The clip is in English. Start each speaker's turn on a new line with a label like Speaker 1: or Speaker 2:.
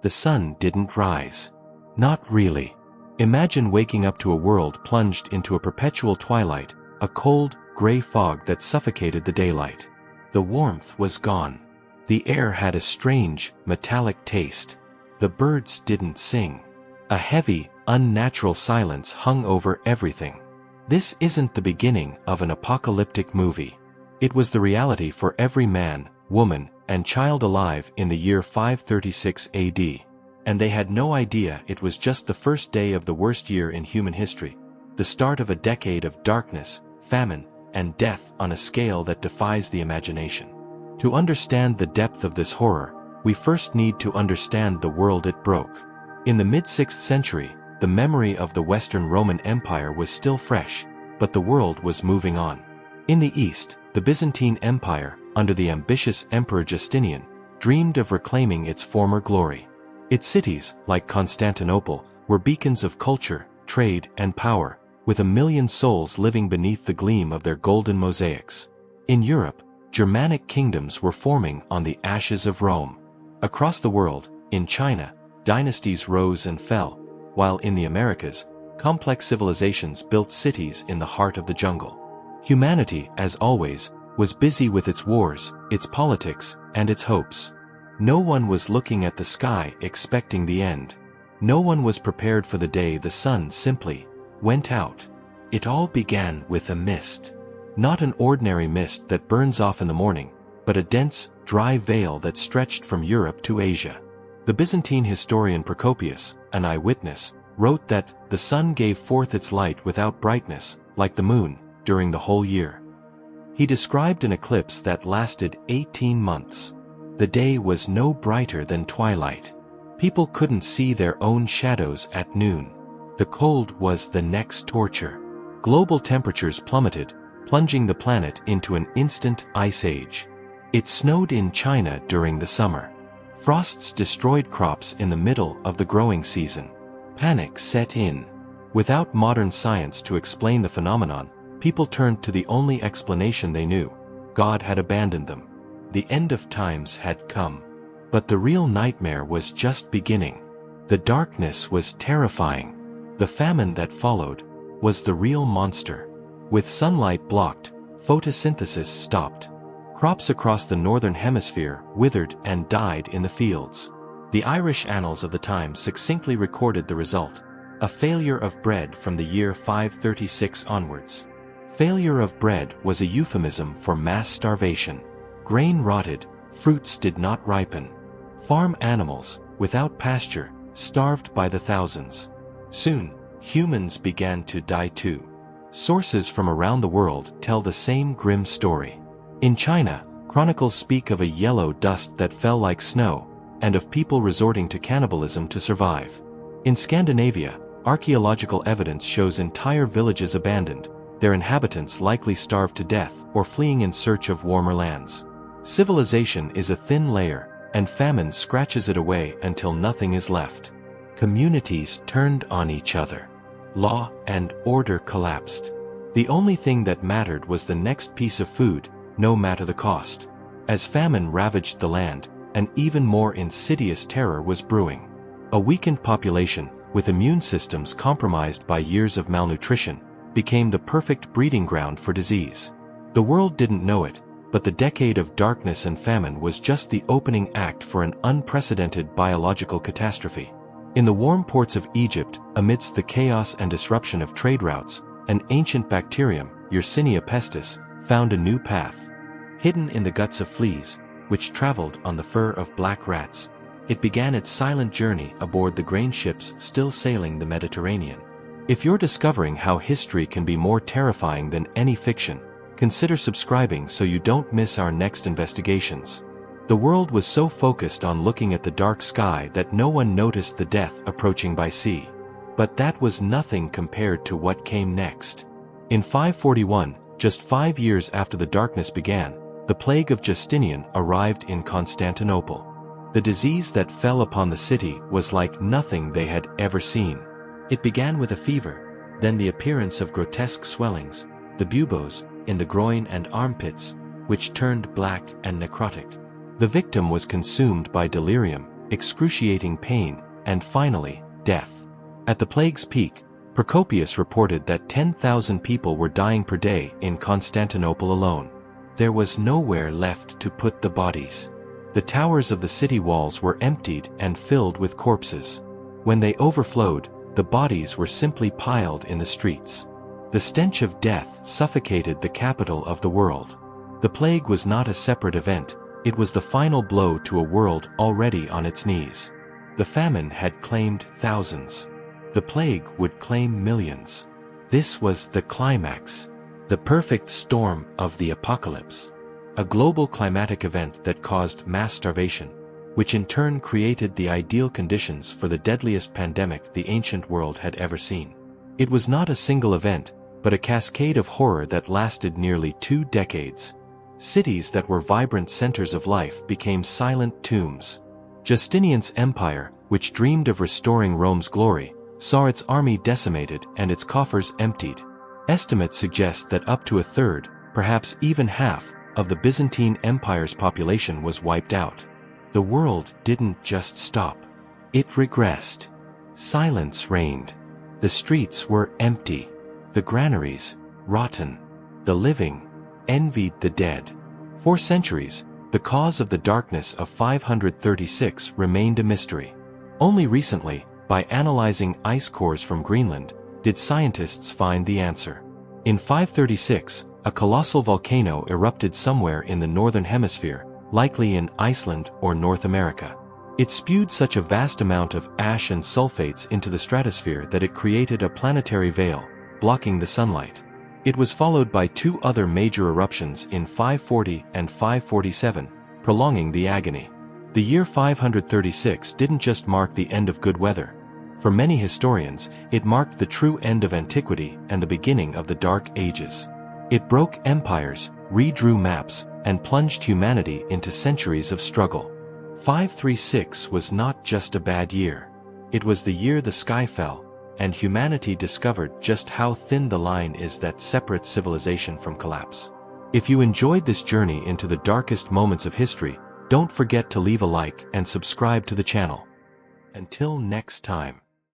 Speaker 1: the sun didn't rise. Not really. Imagine waking up to a world plunged into a perpetual twilight, a cold, gray fog that suffocated the daylight. The warmth was gone. The air had a strange, metallic taste. The birds didn't sing. A heavy, unnatural silence hung over everything. This isn't the beginning of an apocalyptic movie. It was the reality for every man, woman, and child alive in the year 536 AD. And they had no idea it was just the first day of the worst year in human history, the start of a decade of darkness, famine, and death on a scale that defies the imagination. To understand the depth of this horror, we first need to understand the world it broke. In the mid-6th century, the memory of the Western Roman Empire was still fresh, but the world was moving on. In the East, the Byzantine Empire, under the ambitious Emperor Justinian, dreamed of reclaiming its former glory. Its cities, like Constantinople, were beacons of culture, trade, and power, with 1 million souls living beneath the gleam of their golden mosaics. In Europe, Germanic kingdoms were forming on the ashes of Rome. Across the world, in China, dynasties rose and fell, while in the Americas, complex civilizations built cities in the heart of the jungle. Humanity, as always, was busy with its wars, its politics, and its hopes. No one was looking at the sky expecting the end. No one was prepared for the day the sun simply went out. It all began with a mist. Not an ordinary mist that burns off in the morning, but a dense, dry veil that stretched from Europe to Asia. The Byzantine historian Procopius, an eyewitness, wrote that the sun gave forth its light without brightness, like the moon, during the whole year. He described an eclipse that lasted 18 months. The day was no brighter than twilight. People couldn't see their own shadows at noon. The cold was the next torture. Global temperatures plummeted, plunging the planet into an instant ice age. It snowed in China during the summer. Frosts destroyed crops in the middle of the growing season. Panic set in. Without modern science to explain the phenomenon, people turned to the only explanation they knew. God had abandoned them. The end of times had come. But the real nightmare was just beginning. The darkness was terrifying. The famine that followed was the real monster. With sunlight blocked, photosynthesis stopped. Crops across the northern hemisphere withered and died in the fields. The Irish annals of the time succinctly recorded the result: a failure of bread from the year 536 onwards. Failure of bread was a euphemism for mass starvation. Grain rotted, fruits did not ripen. Farm animals, without pasture, starved by the thousands. Soon, humans began to die too. Sources from around the world tell the same grim story. In China, chronicles speak of a yellow dust that fell like snow, and of people resorting to cannibalism to survive. In Scandinavia, archaeological evidence shows entire villages abandoned, their inhabitants likely starved to death or fleeing in search of warmer lands. Civilization is a thin layer, and famine scratches it away until nothing is left. Communities turned on each other. Law and order collapsed. The only thing that mattered was the next piece of food, no matter the cost. As famine ravaged the land, an even more insidious terror was brewing. A weakened population, with immune systems compromised by years of malnutrition, became the perfect breeding ground for disease. The world didn't know it, but the decade of darkness and famine was just the opening act for an unprecedented biological catastrophe. In the warm ports of Egypt, amidst the chaos and disruption of trade routes, an ancient bacterium, Yersinia pestis, found a new path. Hidden in the guts of fleas, which traveled on the fur of black rats, it began its silent journey aboard the grain ships still sailing the Mediterranean. If you're discovering how history can be more terrifying than any fiction, consider subscribing so you don't miss our next investigations. The world was so focused on looking at the dark sky that no one noticed the death approaching by sea. But that was nothing compared to what came next. In 541, just 5 years after the darkness began, the plague of Justinian arrived in Constantinople. The disease that fell upon the city was like nothing they had ever seen. It began with a fever, then the appearance of grotesque swellings, the buboes, in the groin and armpits, which turned black and necrotic. The victim was consumed by delirium, excruciating pain, and finally, death. At the plague's peak, Procopius reported that 10,000 people were dying per day in Constantinople alone. There was nowhere left to put the bodies. The towers of the city walls were emptied and filled with corpses. When they overflowed, the bodies were simply piled in the streets. The stench of death suffocated the capital of the world. The plague was not a separate event, it was the final blow to a world already on its knees. The famine had claimed thousands. The plague would claim millions. This was the climax, the perfect storm of the apocalypse. A global climatic event that caused mass starvation, which in turn created the ideal conditions for the deadliest pandemic the ancient world had ever seen. It was not a single event, but a cascade of horror that lasted nearly 2 decades. Cities that were vibrant centers of life became silent tombs. Justinian's empire, which dreamed of restoring Rome's glory, saw its army decimated and its coffers emptied. Estimates suggest that up to a third, perhaps even half, of the Byzantine Empire's population was wiped out. The world didn't just stop. It regressed. Silence reigned. The streets were empty. The granaries, rotten. The living envied the dead. For centuries, the cause of the darkness of 536 remained a mystery. Only recently, by analyzing ice cores from Greenland, did scientists find the answer. In 536, a colossal volcano erupted somewhere in the northern hemisphere, likely in Iceland or North America. It spewed such a vast amount of ash and sulfates into the stratosphere that it created a planetary veil, blocking the sunlight. It was followed by 2 other major eruptions in 540 and 547, prolonging the agony. The year 536 didn't just mark the end of good weather. For many historians, it marked the true end of antiquity and the beginning of the Dark Ages. It broke empires, redrew maps, and plunged humanity into centuries of struggle. 536 was not just a bad year. It was the year the sky fell, and humanity discovered just how thin the line is that separates civilization from collapse. If you enjoyed this journey into the darkest moments of history, don't forget to leave a like and subscribe to the channel. Until next time.